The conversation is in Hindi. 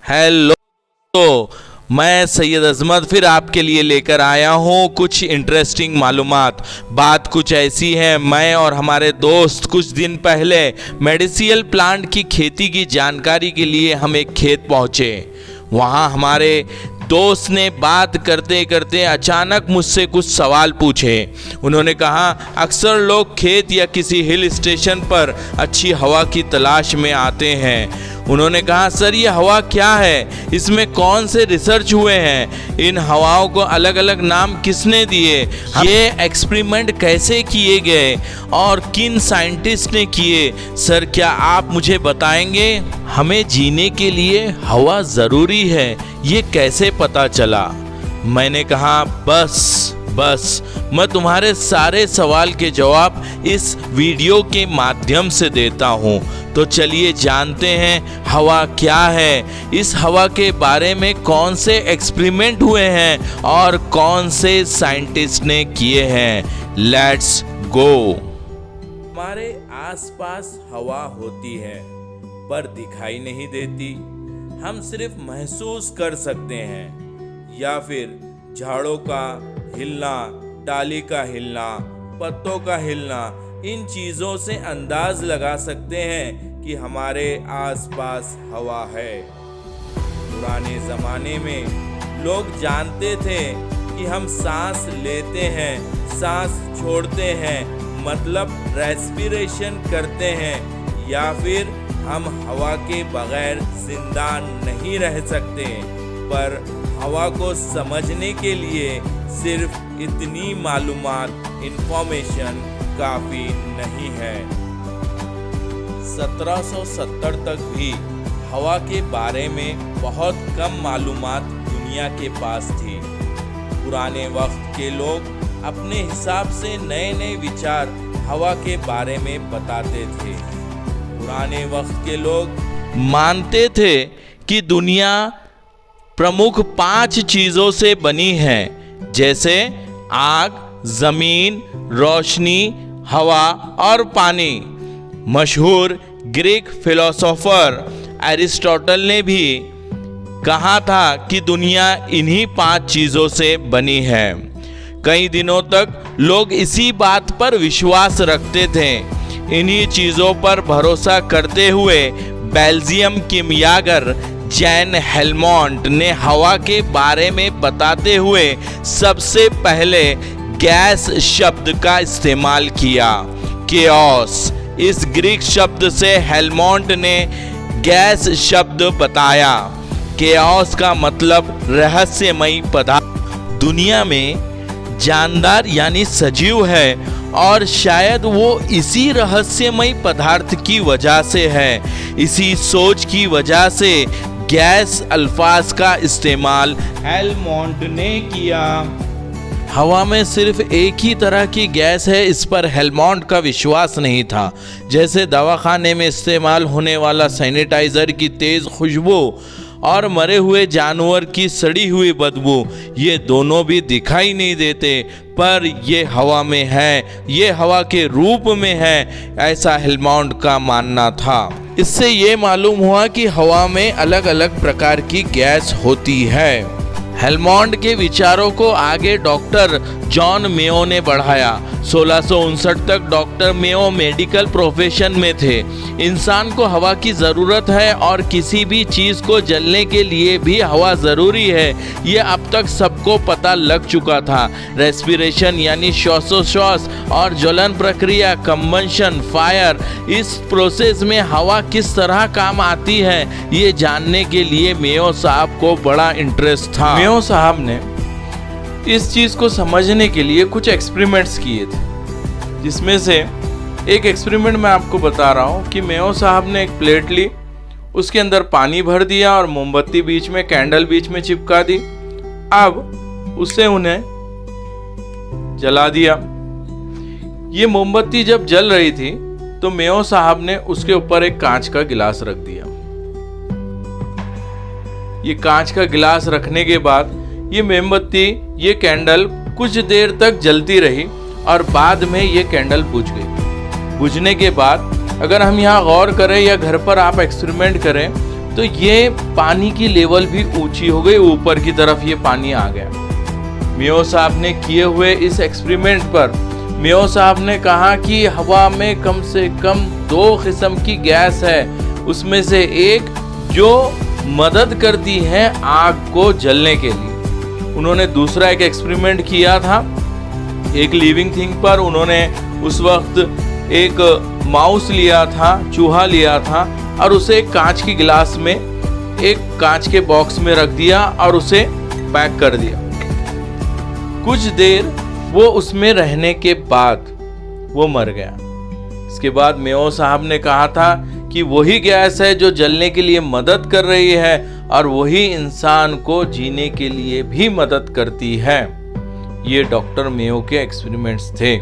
हेलो, तो मैं सैयद अजमत फिर आपके लिए लेकर आया हूँ कुछ इंटरेस्टिंग मालूमात। बात कुछ ऐसी है, मैं और हमारे दोस्त कुछ दिन पहले मेडिसिनल प्लांट की खेती की जानकारी के लिए हम एक खेत पहुँचे। वहाँ हमारे दोस्त ने बात करते करते अचानक मुझसे कुछ सवाल पूछे। उन्होंने कहा, अक्सर लोग खेत या किसी हिल स्टेशन पर अच्छी हवा की तलाश में आते हैं। उन्होंने कहा, सर ये हवा क्या है, इसमें कौन से रिसर्च हुए हैं, इन हवाओं को अलग अलग नाम किसने दिए, ये एक्सपेरिमेंट कैसे किए गए और किन साइंटिस्ट ने किए, सर क्या आप मुझे बताएंगे? हमें जीने के लिए हवा ज़रूरी है, ये कैसे पता चला? मैंने कहा, बस मैं तुम्हारे सारे सवाल के जवाब इस वीडियो के माध्यम से देता हूँ। तो चलिए जानते हैं हवा क्या है, इस हवा के बारे में कौन से एक्सपेरिमेंट हुए हैं और कौन से साइंटिस्ट ने किए हैं। Let's go. हमारे आसपास हवा होती है पर दिखाई नहीं देती, हम सिर्फ महसूस कर सकते हैं, या फिर झाड़ों का हिलना, डाली का हिलना, पत्तों का हिलना, इन चीज़ों से अंदाज लगा सकते हैं कि हमारे आसपास हवा है। पुराने ज़माने में लोग जानते थे कि हम सांस लेते हैं, सांस छोड़ते हैं, मतलब रेस्पिरेशन करते हैं, या फिर हम हवा के बगैर जिंदा नहीं रह सकते। पर हवा को समझने के लिए सिर्फ इतनी मालूमात, इंफॉर्मेशन काफ़ी नहीं है। 1770 तक भी हवा के बारे में बहुत कम मालूमात दुनिया के पास थी। पुराने वक्त के लोग अपने हिसाब से नए नए विचार हवा के बारे में बताते थे। पुराने वक्त के लोग मानते थे कि दुनिया प्रमुख 5 चीज़ों से बनी है, जैसे आग, ज़मीन, रोशनी, हवा और पानी। मशहूर ग्रीक फिलोसोफर एरिस्टोटल ने भी कहा था कि दुनिया इन्हीं 5 चीज़ों से बनी है। कई दिनों तक लोग इसी बात पर विश्वास रखते थे। इन्हीं चीज़ों पर भरोसा करते हुए बेल्जियम कीमियागर जैन हेलमोंट ने हवा के बारे में बताते हुए सबसे पहले गैस शब्द का इस्तेमाल किया, केओस। इस ग्रीक शब्द से हेलमोंट ने गैस शब्द बताया। केओस का मतलब रहस्यमयी पदार्थ। दुनिया में जानदार यानी सजीव है और शायद वो इसी रहस्यमयी पदार्थ की वजह से है। इसी सोच की वजह से गैस अल्फाज का इस्तेमाल हेलमोंट ने किया। हवा में सिर्फ एक ही तरह की गैस है, इस पर हेलमोंट का विश्वास नहीं था। जैसे दवाखाने में इस्तेमाल होने वाला सैनिटाइज़र की तेज़ खुशबू और मरे हुए जानवर की सड़ी हुई बदबू, ये दोनों भी दिखाई नहीं देते, पर ये हवा में है, ये हवा के रूप में है, ऐसा हेलमोंट का मानना था। इससे ये मालूम हुआ कि हवा में अलग अलग प्रकार की गैस होती है। हेलमोंट के विचारों को आगे डॉक्टर जॉन मेयो ने बढ़ाया। 1659 तक डॉक्टर मेयो मेडिकल प्रोफेशन में थे। इंसान को हवा की ज़रूरत है और किसी भी चीज़ को जलने के लिए भी हवा ज़रूरी है, ये अब तक सबको पता लग चुका था। रेस्पिरेशन यानी श्वासोश्वास और ज्वलन प्रक्रिया, कंबंशन, फायर, इस प्रोसेस में हवा किस तरह काम आती है, ये जानने के लिए मेयो साहब को बड़ा इंटरेस्ट था। मेयो साहब ने इस चीज़ को समझने के लिए कुछ एक्सपेरिमेंट्स किए थे, जिसमें से एक एक्सपेरिमेंट मैं आपको बता रहा हूँ कि मेयो साहब ने एक प्लेट ली, उसके अंदर पानी भर दिया और मोमबत्ती बीच में, कैंडल बीच में चिपका दी। अब उससे उन्हें जला दिया। ये मोमबत्ती जब जल रही थी तो मेयो साहब ने उसके ऊपर एक कांच का गिलास रख दिया। ये कांच का गिलास रखने के बाद ये मोमबत्ती, ये कैंडल कुछ देर तक जलती रही और बाद में ये कैंडल बुझ गई। बुझने के बाद अगर हम यहाँ गौर करें या घर पर आप एक्सपेरिमेंट करें तो ये पानी की लेवल भी ऊंची हो गई, ऊपर की तरफ ये पानी आ गया। मेयो साहब ने किए हुए इस एक्सपेरिमेंट पर मेयो साहब ने कहा कि हवा में कम से कम 2 किस्म की गैस है, उसमें से एक जो मदद करती है आग को जलने के लिए। उन्होंने दूसरा एक एक्सपेरिमेंट किया था एक लिविंग थिंग पर। उन्होंने उस वक्त एक माउस लिया था, चूहा लिया था, और उसे एक कांच की गिलास में, एक कांच के बॉक्स में रख दिया और उसे पैक कर दिया। कुछ देर वो उसमें रहने के बाद वो मर गया। इसके बाद मेयो साहब ने कहा था कि वही गैस है जो जलने के लिए मदद कर रही है और वही इंसान को जीने के लिए भी मदद करती है। ये डॉक्टर मेयो के एक्सपेरिमेंट्स थे।